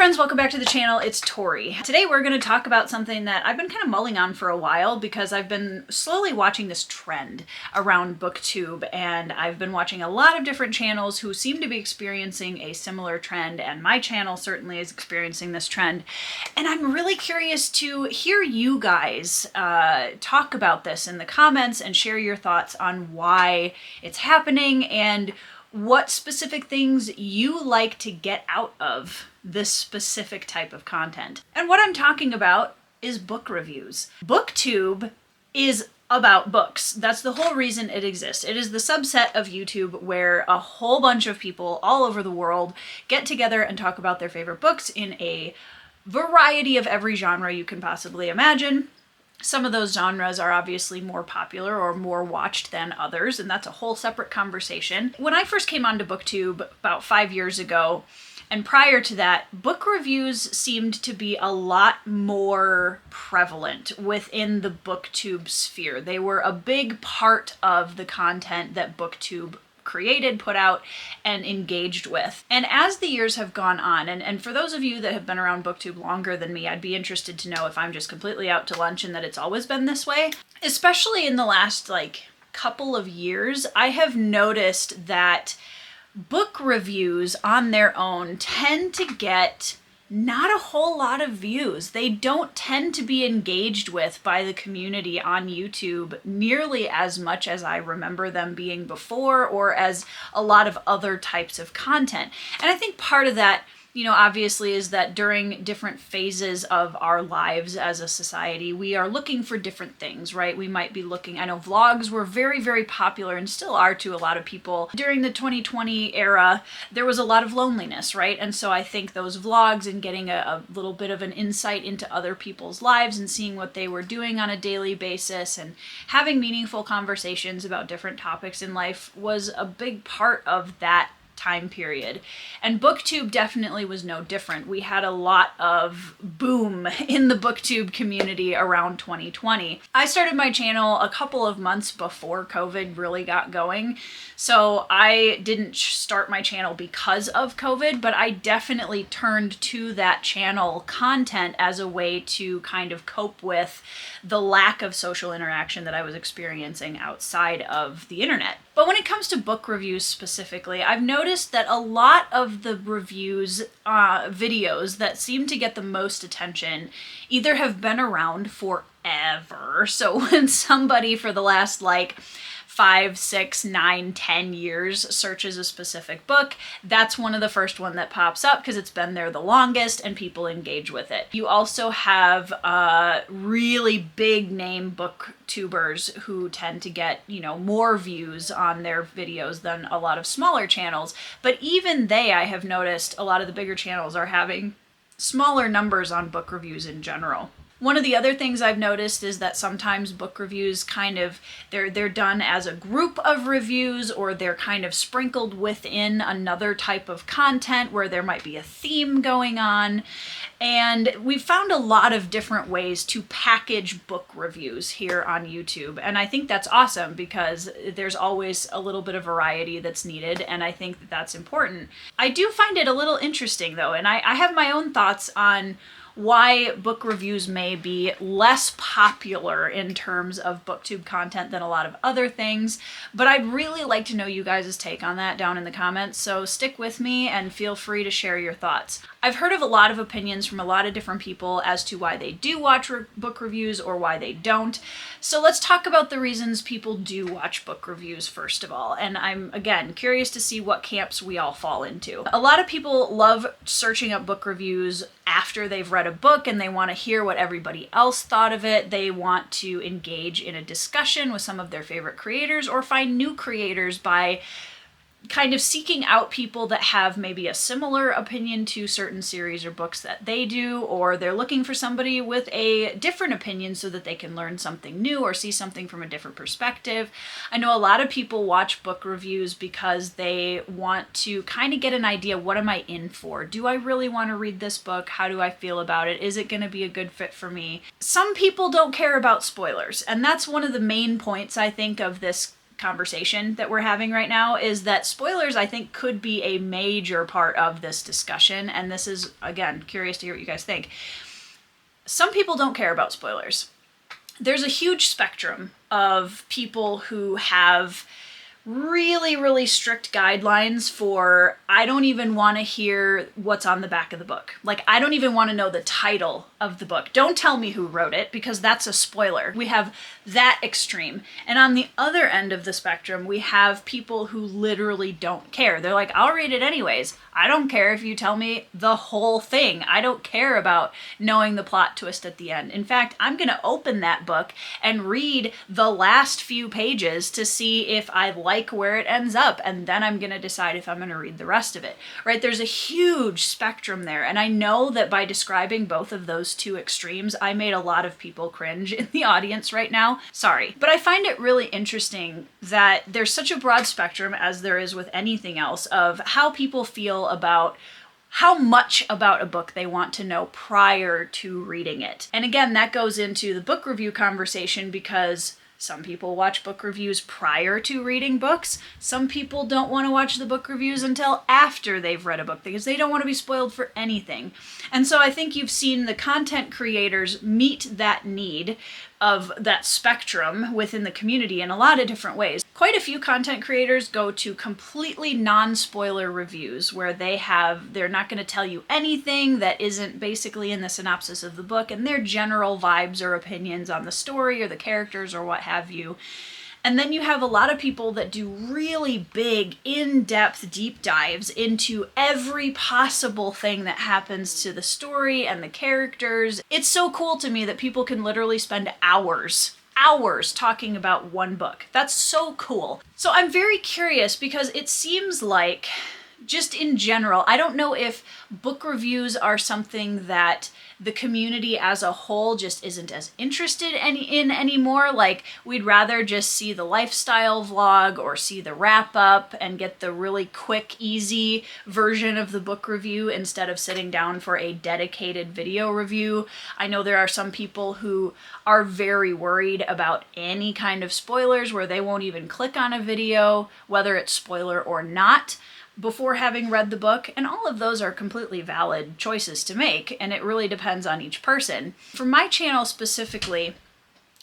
friends, welcome back to the channel. It's Tori. Today we're going to talk about something that I've been kind of mulling on for a while because I've been slowly watching this trend around Booktube, and I've been watching a lot of different channels who seem to be experiencing a similar trend, and my channel certainly is experiencing this trend. And I'm really curious to hear you guys talk about this in the comments and share your thoughts on why it's happening and what specific things you like to get out of this specific type of content. And what I'm talking about is book reviews. Booktube is about books. That's the whole reason it exists. It is the subset of YouTube where a whole bunch of people all over the world get together and talk about their favorite books in a variety of every genre you can possibly imagine. Some of those genres are obviously more popular or more watched than others, and that's a whole separate conversation. When I first came onto Booktube about 5 years ago, and prior to that, book reviews seemed to be a lot more prevalent within the Booktube sphere. They were a big part of the content that Booktube created, put out, and engaged with. And as the years have gone on, and for those of you that have been around Booktube longer than me, I'd be interested to know if I'm just completely out to lunch and that it's always been this way. Especially in the last couple of years, I have noticed that book reviews on their own tend to get not a whole lot of views. They don't tend to be engaged with by the community on YouTube nearly as much as I remember them being before, or as a lot of other types of content. And I think part of that, obviously, is that during different phases of our lives as a society, we are looking for different things, right? We might be looking, I know vlogs were very, very popular and still are to a lot of people. During the 2020 era, there was a lot of loneliness, right? And so I think those vlogs and getting a little bit of an insight into other people's lives and seeing what they were doing on a daily basis and having meaningful conversations about different topics in life was a big part of that time period. And Booktube definitely was no different. We had a lot of boom in the Booktube community around 2020. I started my channel a couple of months before COVID really got going. So I didn't start my channel because of COVID, but I definitely turned to that channel content as a way to kind of cope with the lack of social interaction that I was experiencing outside of the internet. But when it comes to book reviews specifically, I've noticed that a lot of the reviews videos that seem to get the most attention either have been around forever. So when somebody for the last 5, 6, 9, 10 years searches a specific book, that's one of the first one that pops up because it's been there the longest and people engage with it. You also have really big name booktubers who tend to get, more views on their videos than a lot of smaller channels. But even they, I have noticed a lot of the bigger channels are having smaller numbers on book reviews in general. One of the other things I've noticed is that sometimes book reviews they're done as a group of reviews, or they're kind of sprinkled within another type of content where there might be a theme going on. And we've found a lot of different ways to package book reviews here on YouTube. And I think that's awesome because there's always a little bit of variety that's needed, and I think that that's important. I do find it a little interesting though, and I have my own thoughts on why book reviews may be less popular in terms of Booktube content than a lot of other things, but I'd really like to know you guys' take on that down in the comments, so stick with me and feel free to share your thoughts. I've heard of a lot of opinions from a lot of different people as to why they do watch book reviews or why they don't. So let's talk about the reasons people do watch book reviews first of all, and I'm, again, curious to see what camps we all fall into. A lot of people love searching up book reviews after they've read a book and they want to hear what everybody else thought of it. They want to engage in a discussion with some of their favorite creators or find new creators by kind of seeking out people that have maybe a similar opinion to certain series or books that they do, or they're looking for somebody with a different opinion so that they can learn something new or see something from a different perspective. I know a lot of people watch book reviews because they want to kind of get an idea, what am I in for? Do I really want to read this book? How do I feel about it? Is it going to be a good fit for me? Some people don't care about spoilers, and that's one of the main points I think of this conversation that we're having right now is that spoilers, I think, could be a major part of this discussion. And this is, again, curious to hear what you guys think. Some people don't care about spoilers. There's a huge spectrum of people who have really, really strict guidelines for, I don't even want to hear what's on the back of the book. Like, I don't even want to know the title of the book. Don't tell me who wrote it, because that's a spoiler. We have that extreme. And on the other end of the spectrum, we have people who literally don't care. They're like, I'll read it anyways. I don't care if you tell me the whole thing. I don't care about knowing the plot twist at the end. In fact, I'm going to open that book and read the last few pages to see if I like where it ends up, and then I'm going to decide if I'm going to read the rest of it, right? There's a huge spectrum there, and I know that by describing both of those two extremes, I made a lot of people cringe in the audience right now. Sorry. But I find it really interesting that there's such a broad spectrum, as there is with anything else, of how people feel about how much about a book they want to know prior to reading it. And again, that goes into the book review conversation, because some people watch book reviews prior to reading books. Some people don't want to watch the book reviews until after they've read a book, because they don't want to be spoiled for anything. And so I think you've seen the content creators meet that need of that spectrum within the community in a lot of different ways. Quite a few content creators go to completely non-spoiler reviews, where they're not going to tell you anything that isn't basically in the synopsis of the book, and their general vibes or opinions on the story or the characters or what have you. And then you have a lot of people that do really big, in-depth deep dives into every possible thing that happens to the story and the characters. It's so cool to me that people can literally spend hours talking about one book. That's so cool. So I'm very curious, because it seems like, just in general, I don't know if book reviews are something that the community as a whole just isn't as interested in anymore. Like, we'd rather just see the lifestyle vlog or see the wrap up and get the really quick, easy version of the book review instead of sitting down for a dedicated video review. I know there are some people who are very worried about any kind of spoilers, where they won't even click on a video, whether it's spoiler or not, before having read the book, and all of those are completely valid choices to make, and it really depends on each person. For my channel specifically,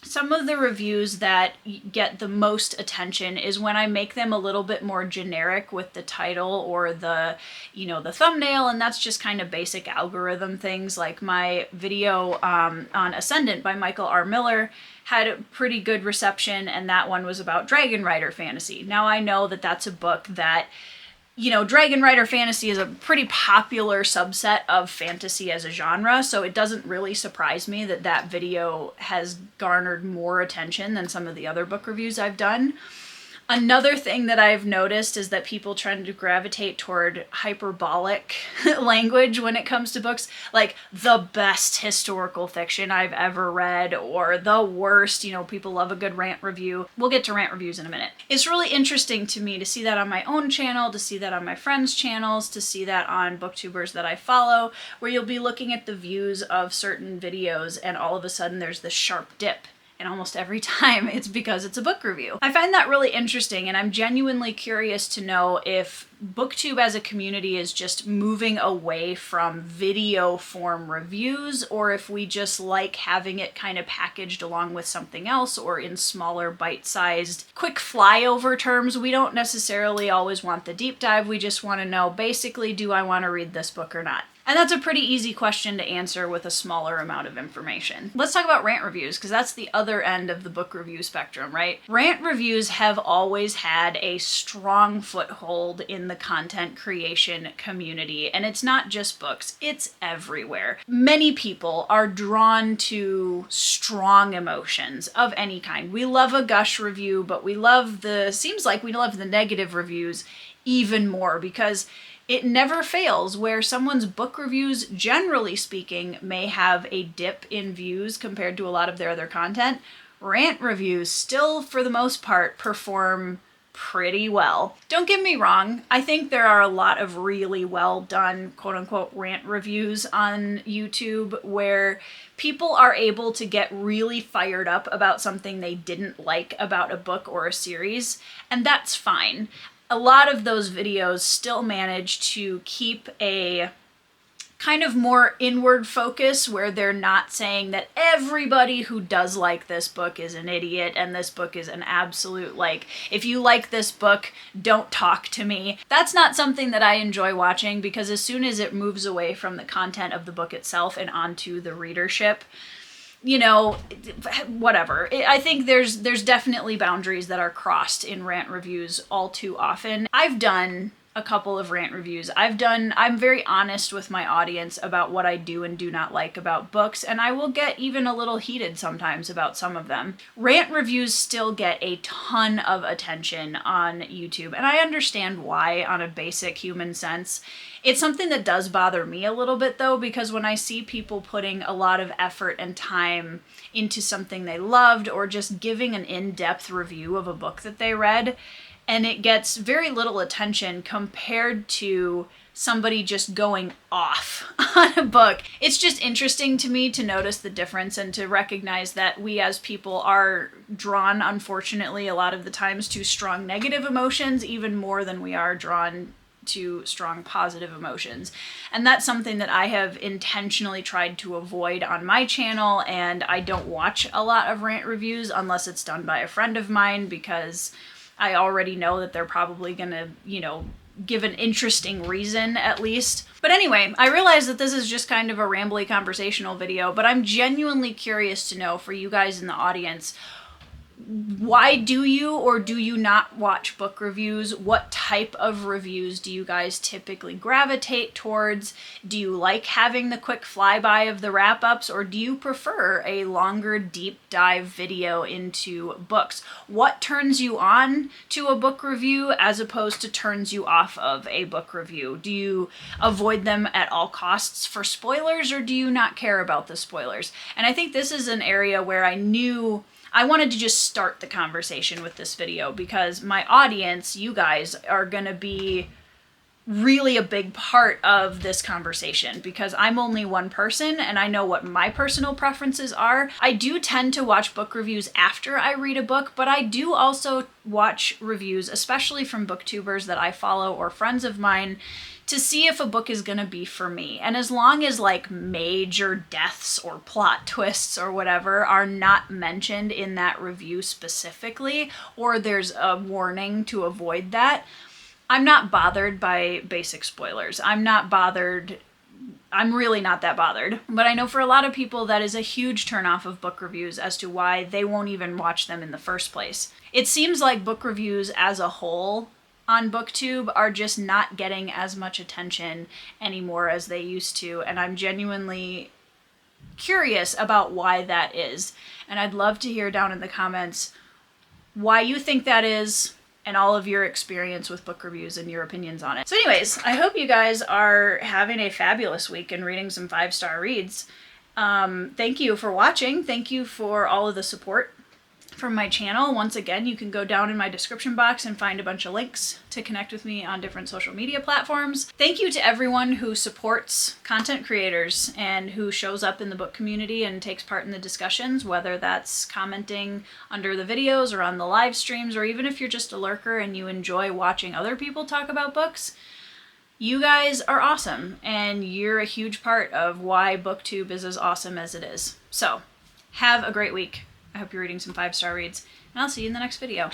some of the reviews that get the most attention is when I make them a little bit more generic with the title or the thumbnail, and that's just kind of basic algorithm things. Like my video on Ascendant by Michael R. Miller had a pretty good reception, and that one was about Dragon Rider fantasy. Now, I know that that's a book that, Dragon Rider fantasy is a pretty popular subset of fantasy as a genre, so it doesn't really surprise me that that video has garnered more attention than some of the other book reviews I've done. Another thing that I've noticed is that people tend to gravitate toward hyperbolic language when it comes to books, like the best historical fiction I've ever read, or the worst. People love a good rant review. We'll get to rant reviews in a minute. It's really interesting to me to see that on my own channel, to see that on my friends' channels, to see that on booktubers that I follow, where you'll be looking at the views of certain videos and all of a sudden there's this sharp dip. And almost every time it's because it's a book review. I find that really interesting, and I'm genuinely curious to know if Booktube as a community is just moving away from video form reviews, or if we just like having it kind of packaged along with something else or in smaller bite-sized quick flyover terms. We don't necessarily always want the deep dive. We just want to know, basically, do I want to read this book or not? And that's a pretty easy question to answer with a smaller amount of information. Let's talk about rant reviews, because that's the other end of the book review spectrum, right? Rant reviews have always had a strong foothold in the content creation community, and it's not just books, it's everywhere. Many people are drawn to strong emotions of any kind. We love a gush review, but seems like we love the negative reviews even more, because it never fails where someone's book reviews, generally speaking, may have a dip in views compared to a lot of their other content. Rant reviews still, for the most part, perform pretty well. Don't get me wrong, I think there are a lot of really well done quote-unquote rant reviews on YouTube where people are able to get really fired up about something they didn't like about a book or a series, and that's fine. A lot of those videos still manage to keep a kind of more inward focus where they're not saying that everybody who does like this book is an idiot and this book is an absolute, like, if you like this book, don't talk to me. That's not something that I enjoy watching, because as soon as it moves away from the content of the book itself and onto the readership, you know, whatever. I think there's definitely boundaries that are crossed in rant reviews all too often. I've done a couple of rant reviews. I'm very honest with my audience about what I do and do not like about books, and I will get even a little heated sometimes about some of them. Rant reviews still get a ton of attention on YouTube, and I understand why on a basic human sense. It's something that does bother me a little bit though, because when I see people putting a lot of effort and time into something they loved, or just giving an in-depth review of a book that they read, and it gets very little attention compared to somebody just going off on a book. It's just interesting to me to notice the difference and to recognize that we as people are drawn, unfortunately, a lot of the times to strong negative emotions, even more than we are drawn to strong positive emotions. And that's something that I have intentionally tried to avoid on my channel, and I don't watch a lot of rant reviews unless it's done by a friend of mine, because I already know that they're probably gonna, you know, give an interesting reason at least. But anyway, I realize that this is just kind of a rambly conversational video, but I'm genuinely curious to know for you guys in the audience, why do you or do you not watch book reviews? What type of reviews do you guys typically gravitate towards? Do you like having the quick flyby of the wrap-ups, or do you prefer a longer deep dive video into books? What turns you on to a book review as opposed to turns you off of a book review? Do you avoid them at all costs for spoilers, or do you not care about the spoilers? And I think this is an area where I wanted to just start the conversation with this video, because my audience, you guys, are going to be really a big part of this conversation, because I'm only one person and I know what my personal preferences are. I do tend to watch book reviews after I read a book, but I do also watch reviews, especially from booktubers that I follow or friends of mine, to see if a book is going to be for me. And as long as like major deaths or plot twists or whatever are not mentioned in that review specifically, or there's a warning to avoid that, I'm not bothered by basic spoilers. I'm really not that bothered. But I know for a lot of people that is a huge turnoff of book reviews as to why they won't even watch them in the first place. It seems like book reviews as a whole on Booktube are just not getting as much attention anymore as they used to, and I'm genuinely curious about why that is. And I'd love to hear down in the comments why you think that is, and all of your experience with book reviews and your opinions on it. So anyways, I hope you guys are having a fabulous week and reading some 5-star reads. Thank you for watching. Thank you for all of the support from my channel. Once again, you can go down in my description box and find a bunch of links to connect with me on different social media platforms. Thank you to everyone who supports content creators and who shows up in the book community and takes part in the discussions, whether that's commenting under the videos or on the live streams, or even if you're just a lurker and you enjoy watching other people talk about books. You guys are awesome, and you're a huge part of why Booktube is as awesome as it is. So, have a great week. I hope you're reading some 5-star reads, and I'll see you in the next video.